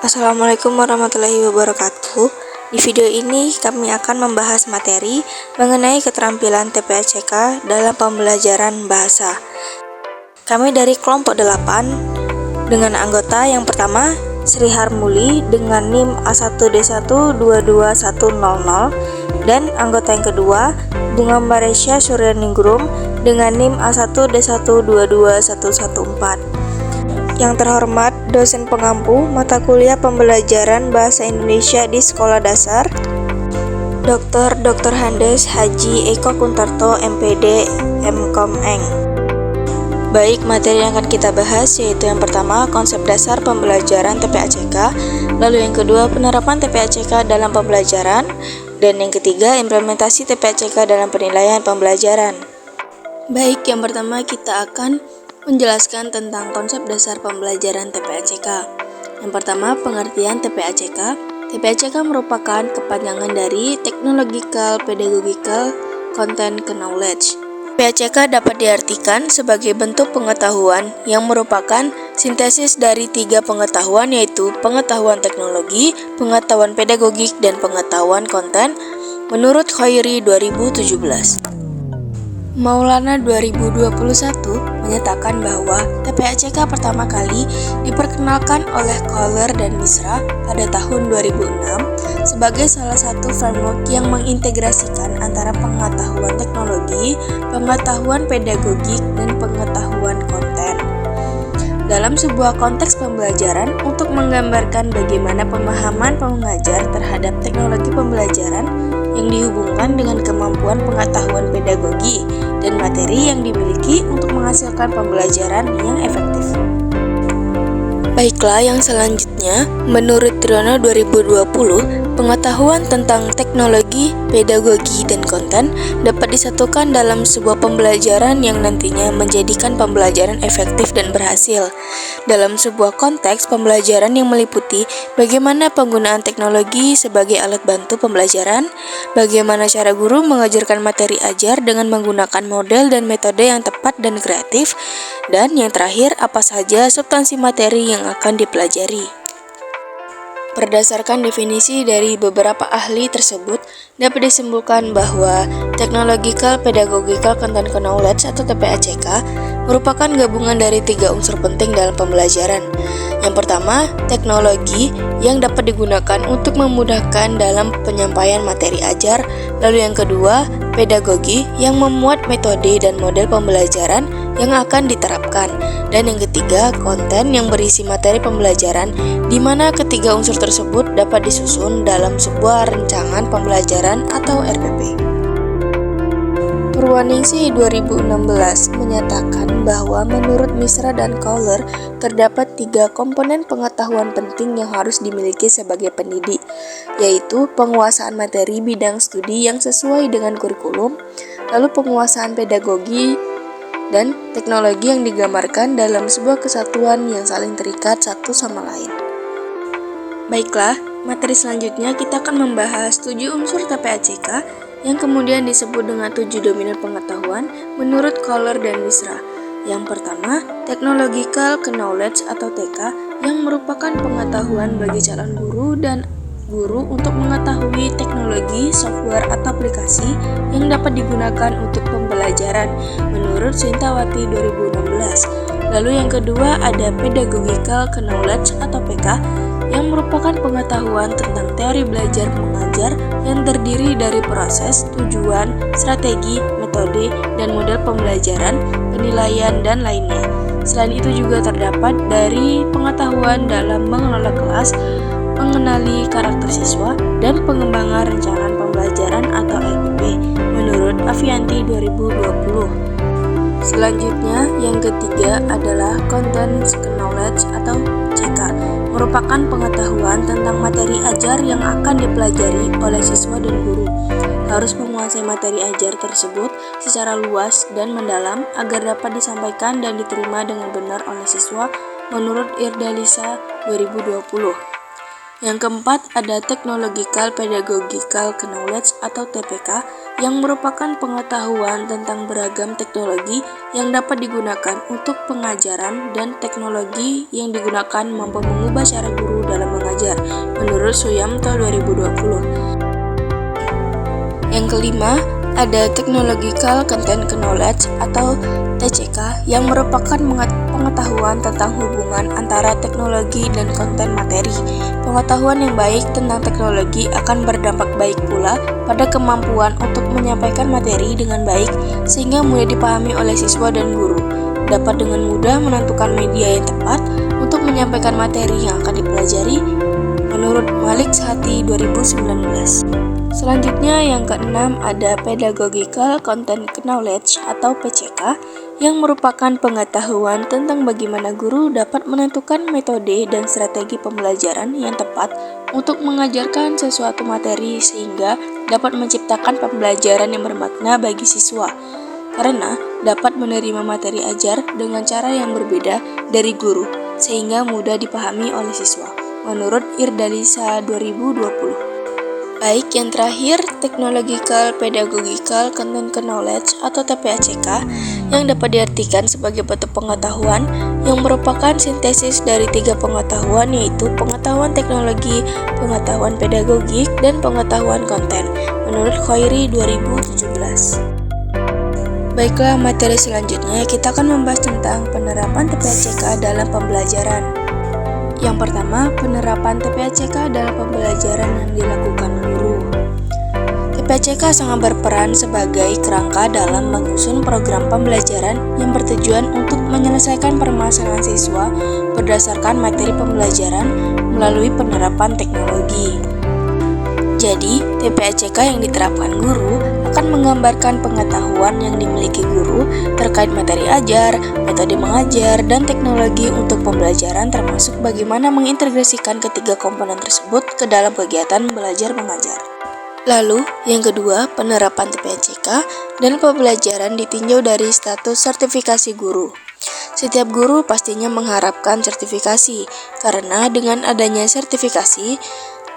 Assalamualaikum warahmatullahi wabarakatuh. Di video ini kami akan membahas materi mengenai keterampilan TPACK dalam pembelajaran bahasa. Kami dari kelompok 8 dengan anggota yang pertama Sri Harmuli dengan NIM A1D1221100 dan anggota yang kedua Bunga Maresya Suryaningrum dengan NIM A1D1221114. Yang terhormat dosen pengampu mata kuliah pembelajaran Bahasa Indonesia di Sekolah Dasar, Dr. Handes Haji Eko Kuntarto MPD MKom Eng. Baik, materi yang akan kita bahas yaitu yang pertama konsep dasar pembelajaran TPACK, lalu yang kedua penerapan TPACK dalam pembelajaran, dan yang ketiga implementasi TPACK dalam penilaian pembelajaran. Baik, yang pertama kita akan menjelaskan tentang konsep dasar pembelajaran TPACK. Yang pertama, pengertian TPACK. TPACK merupakan kepanjangan dari Technological Pedagogical Content Knowledge. TPACK dapat diartikan sebagai bentuk pengetahuan yang merupakan sintesis dari 3 pengetahuan, yaitu pengetahuan teknologi, pengetahuan pedagogik, dan pengetahuan konten menurut Khoiri 2017. Maulana 2021 menyatakan bahwa TPACK pertama kali diperkenalkan oleh Kohler dan Misra pada tahun 2006 sebagai salah satu framework yang mengintegrasikan antara pengetahuan teknologi, pengetahuan pedagogik, dan pengetahuan konten dalam sebuah konteks pembelajaran untuk menggambarkan bagaimana pemahaman pengajar terhadap teknologi pembelajaran yang dihubungkan dengan kemampuan pengetahuan pedagogi dan materi yang dimiliki untuk menghasilkan pembelajaran yang efektif. Baiklah, yang selanjutnya, menurut Triono 2020, pengetahuan tentang teknologi, pedagogi, dan konten dapat disatukan dalam sebuah pembelajaran yang nantinya menjadikan pembelajaran efektif dan berhasil. Dalam sebuah konteks pembelajaran yang meliputi bagaimana penggunaan teknologi sebagai alat bantu pembelajaran, bagaimana cara guru mengajarkan materi ajar dengan menggunakan model dan metode yang tepat dan kreatif, dan yang terakhir, apa saja substansi materi yang akan dipelajari. Berdasarkan definisi dari beberapa ahli tersebut, dapat disimpulkan bahwa Technological Pedagogical Content Knowledge atau TPACK merupakan gabungan dari 3 unsur penting dalam pembelajaran. Yang pertama, teknologi yang dapat digunakan untuk memudahkan dalam penyampaian materi ajar, lalu yang kedua, pedagogi yang memuat metode dan model pembelajaran yang akan diterapkan, dan yang ketiga, konten yang berisi materi pembelajaran di mana ketiga unsur tersebut dapat disusun dalam sebuah rancangan pembelajaran atau RPP. Purwaningsih 2016 menyatakan bahwa menurut Misra dan Kohler terdapat 3 komponen pengetahuan penting yang harus dimiliki sebagai pendidik, yaitu penguasaan materi bidang studi yang sesuai dengan kurikulum, lalu penguasaan pedagogi, dan teknologi yang digambarkan dalam sebuah kesatuan yang saling terikat satu sama lain. Baiklah, materi selanjutnya kita akan membahas 7 unsur TPACK yang kemudian disebut dengan 7 dominan pengetahuan menurut Kohler dan Misra. Yang pertama, Technological Knowledge atau TK yang merupakan pengetahuan bagi calon guru dan guru untuk mengetahui teknologi, software, atau aplikasi yang dapat digunakan untuk pembelajaran menurut Sintawati 2016. Lalu yang kedua ada Pedagogical Knowledge atau PK yang merupakan pengetahuan tentang teori belajar mengajar yang terdiri dari proses, tujuan, strategi, metode, dan model pembelajaran, penilaian, dan lainnya. Selain itu juga terdapat dari pengetahuan dalam mengelola kelas, mengenali karakter siswa, dan pengembangan rancangan pembelajaran atau RPP menurut Avianti 2020. Selanjutnya, yang ketiga adalah Content Knowledge atau CK, merupakan pengetahuan tentang materi ajar yang akan dipelajari oleh siswa dan guru. Harus menguasai materi ajar tersebut secara luas dan mendalam agar dapat disampaikan dan diterima dengan benar oleh siswa menurut Irdalisa 2020. Yang keempat ada Technological Pedagogical Knowledge atau TPK yang merupakan pengetahuan tentang beragam teknologi yang dapat digunakan untuk pengajaran dan teknologi yang digunakan mampu mengubah cara guru dalam mengajar, menurut Suyamto 2020. Yang kelima, ada Technological Content Knowledge atau TCK yang merupakan pengetahuan tentang hubungan antara teknologi dan konten materi. Pengetahuan yang baik tentang teknologi akan berdampak baik pula pada kemampuan untuk menyampaikan materi dengan baik sehingga mudah dipahami oleh siswa dan guru. Dapat dengan mudah menentukan media yang tepat untuk menyampaikan materi yang akan dipelajari, menurut Malik Sehati 2019. Selanjutnya yang keenam ada Pedagogical Content Knowledge atau PCK yang merupakan pengetahuan tentang bagaimana guru dapat menentukan metode dan strategi pembelajaran yang tepat untuk mengajarkan sesuatu materi sehingga dapat menciptakan pembelajaran yang bermakna bagi siswa, karena dapat menerima materi ajar dengan cara yang berbeda dari guru sehingga mudah dipahami oleh siswa, menurut Irdalisa 2020. Baik, yang terakhir, Technological Pedagogical Content Knowledge atau TPACK yang dapat diartikan sebagai bentuk pengetahuan yang merupakan sintesis dari 3 pengetahuan, yaitu pengetahuan teknologi, pengetahuan pedagogik, dan pengetahuan konten, menurut Khoiri 2017. Baiklah, materi selanjutnya kita akan membahas tentang penerapan TPACK dalam pembelajaran. Yang pertama, penerapan TPACK dalam pembelajaran yang dilakukan guru. TPACK sangat berperan sebagai kerangka dalam menyusun program pembelajaran yang bertujuan untuk menyelesaikan permasalahan siswa berdasarkan materi pembelajaran melalui penerapan teknologi. Jadi, TPACK yang diterapkan guru akan menggambarkan pengetahuan yang dimiliki guru terkait materi ajar, metode mengajar, dan teknologi untuk pembelajaran, termasuk bagaimana mengintegrasikan ketiga komponen tersebut ke dalam kegiatan belajar mengajar. Lalu, yang kedua, penerapan TPACK dan pembelajaran ditinjau dari status sertifikasi guru. Setiap guru pastinya mengharapkan sertifikasi, karena dengan adanya sertifikasi,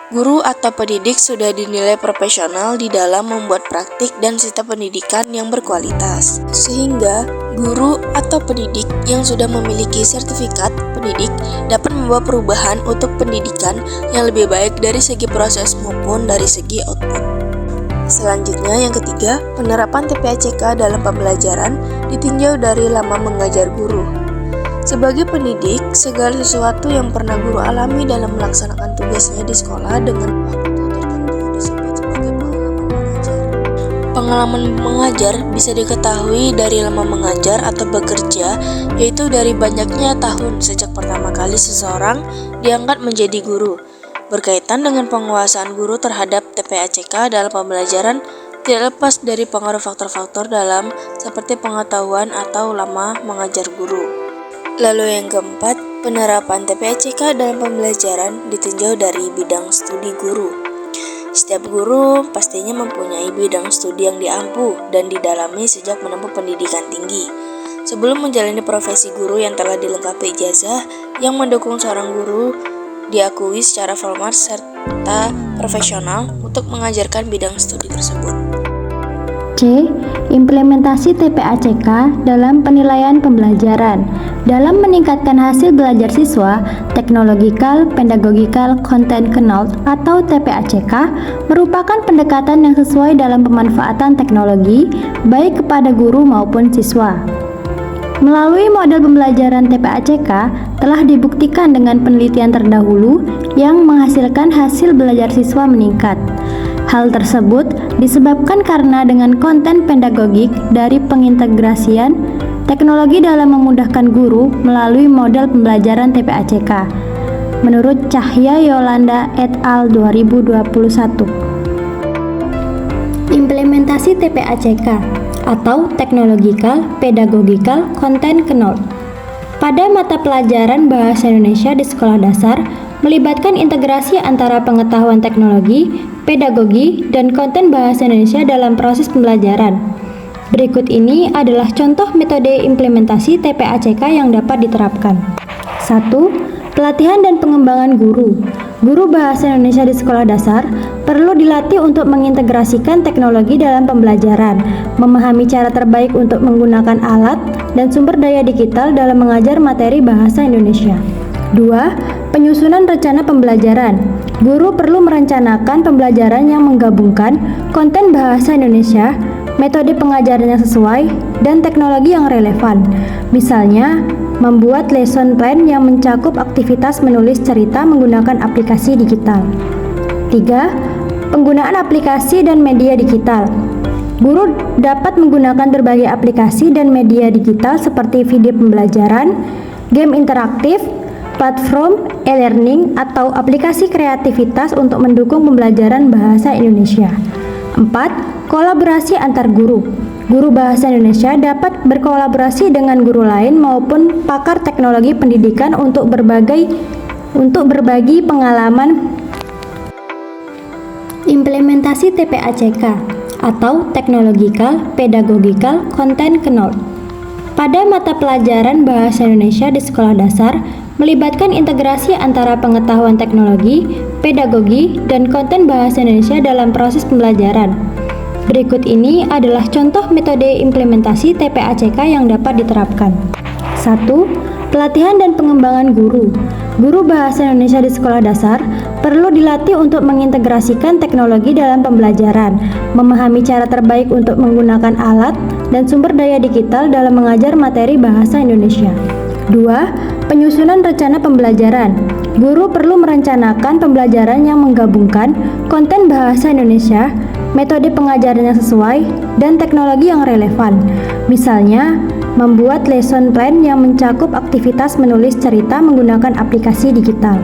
guru atau pendidik sudah dinilai profesional di dalam membuat praktik dan sistem pendidikan yang berkualitas. Sehingga, guru atau pendidik yang sudah memiliki sertifikat pendidik dapat membawa perubahan untuk pendidikan yang lebih baik dari segi proses maupun dari segi output. Selanjutnya, yang ketiga, penerapan TPACK dalam pembelajaran ditinjau dari lama mengajar guru. Sebagai pendidik, segala sesuatu yang pernah guru alami dalam melaksanakan tugasnya di sekolah dengan waktu tertentu disebut sebagai pengalaman mengajar. Pengalaman mengajar bisa diketahui dari lama mengajar atau bekerja, yaitu dari banyaknya tahun sejak pertama kali seseorang diangkat menjadi guru. Berkaitan dengan penguasaan guru terhadap TPACK dalam pembelajaran tidak lepas dari pengaruh faktor-faktor dalam seperti pengetahuan atau lama mengajar guru. Lalu yang keempat, penerapan TPACK dalam pembelajaran ditinjau dari bidang studi guru. Setiap guru pastinya mempunyai bidang studi yang diampu dan didalami sejak menempuh pendidikan tinggi. Sebelum menjalani profesi guru yang telah dilengkapi ijazah yang mendukung seorang guru diakui secara formal serta profesional untuk mengajarkan bidang studi tersebut. C. Implementasi TPACK dalam penilaian pembelajaran. Dalam meningkatkan hasil belajar siswa, Technological Pedagogical Content Knowledge atau TPACK merupakan pendekatan yang sesuai dalam pemanfaatan teknologi baik kepada guru maupun siswa. Melalui model pembelajaran TPACK telah dibuktikan dengan penelitian terdahulu yang menghasilkan hasil belajar siswa meningkat. Hal tersebut disebabkan karena dengan konten pedagogik dari pengintegrasian teknologi dalam memudahkan guru melalui model pembelajaran TPACK. Menurut Cahya Yolanda et al. 2021. Implementasi TPACK atau Technological Pedagogical Content Knowledge pada mata pelajaran Bahasa Indonesia di sekolah dasar melibatkan integrasi antara pengetahuan teknologi, pedagogi, dan konten bahasa Indonesia dalam proses pembelajaran. Berikut ini adalah contoh metode implementasi TPACK yang dapat diterapkan. 1. Pelatihan dan pengembangan guru. Guru bahasa Indonesia di sekolah dasar perlu dilatih untuk mengintegrasikan teknologi dalam pembelajaran, memahami cara terbaik untuk menggunakan alat dan sumber daya digital dalam mengajar materi bahasa Indonesia. 2. Penyusunan rencana pembelajaran. Guru perlu merencanakan pembelajaran yang menggabungkan konten bahasa Indonesia, metode pengajaran yang sesuai, dan teknologi yang relevan. Misalnya, membuat lesson plan yang mencakup aktivitas menulis cerita menggunakan aplikasi digital. 3. Penggunaan aplikasi dan media digital. Guru dapat menggunakan berbagai aplikasi dan media digital seperti video pembelajaran, game interaktif, platform e-learning, atau aplikasi kreativitas untuk mendukung pembelajaran bahasa Indonesia. 4. Kolaborasi antar guru. Guru bahasa Indonesia dapat berkolaborasi dengan guru lain maupun pakar teknologi pendidikan untuk berbagi pengalaman implementasi TPACK atau Technological Pedagogical Content Knowledge. Pada mata pelajaran bahasa Indonesia di sekolah dasar melibatkan integrasi antara pengetahuan teknologi, pedagogi, dan konten bahasa Indonesia dalam proses pembelajaran. Berikut ini adalah contoh metode implementasi TPACK yang dapat diterapkan. 1. Pelatihan dan pengembangan guru. Guru bahasa Indonesia di sekolah dasar perlu dilatih untuk mengintegrasikan teknologi dalam pembelajaran, memahami cara terbaik untuk menggunakan alat dan sumber daya digital dalam mengajar materi bahasa Indonesia. 2. Penyusunan rencana pembelajaran. Guru perlu merencanakan pembelajaran yang menggabungkan konten bahasa Indonesia, metode pengajaran yang sesuai, dan teknologi yang relevan. Misalnya, membuat lesson plan yang mencakup aktivitas menulis cerita menggunakan aplikasi digital.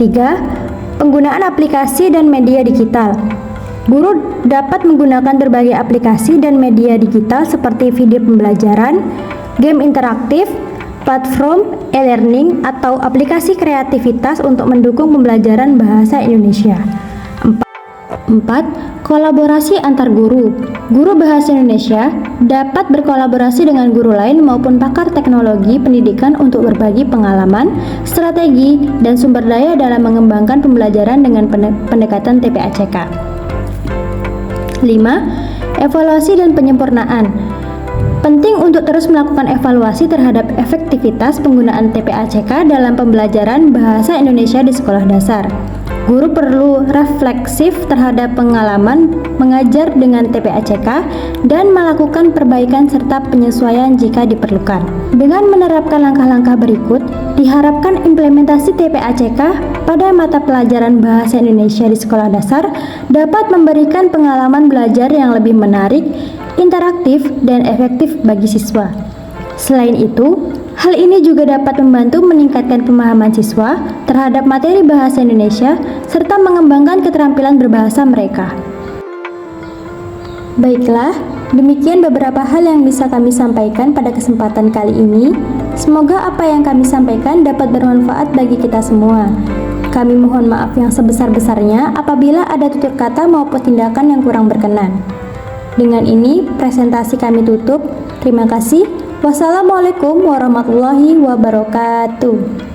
3. Penggunaan aplikasi dan media digital. Guru dapat menggunakan berbagai aplikasi dan media digital seperti video pembelajaran, game interaktif, platform e-learning, atau aplikasi kreativitas untuk mendukung pembelajaran bahasa Indonesia. 4. Kolaborasi antar guru. Guru bahasa Indonesia dapat berkolaborasi dengan guru lain maupun pakar teknologi pendidikan untuk berbagi pengalaman, strategi, dan sumber daya dalam mengembangkan pembelajaran dengan pendekatan TPACK. 5. Evaluasi dan penyempurnaan. Penting untuk terus melakukan evaluasi terhadap efektivitas penggunaan TPACK dalam pembelajaran bahasa Indonesia di sekolah dasar. Guru perlu refleksif terhadap pengalaman mengajar dengan TPACK dan melakukan perbaikan serta penyesuaian jika diperlukan. Dengan menerapkan langkah-langkah berikut, diharapkan implementasi TPACK pada mata pelajaran bahasa Indonesia di sekolah dasar dapat memberikan pengalaman belajar yang lebih menarik, interaktif, dan efektif bagi siswa. Selain itu, hal ini juga dapat membantu meningkatkan pemahaman siswa terhadap materi bahasa Indonesia serta mengembangkan keterampilan berbahasa mereka. Baiklah, demikian beberapa hal yang bisa kami sampaikan pada kesempatan kali ini. Semoga apa yang kami sampaikan dapat bermanfaat bagi kita semua. Kami mohon maaf yang sebesar-besarnya apabila ada tutur kata maupun tindakan yang kurang berkenan. Dengan ini, presentasi kami tutup. Terima kasih. Wassalamualaikum warahmatullahi wabarakatuh.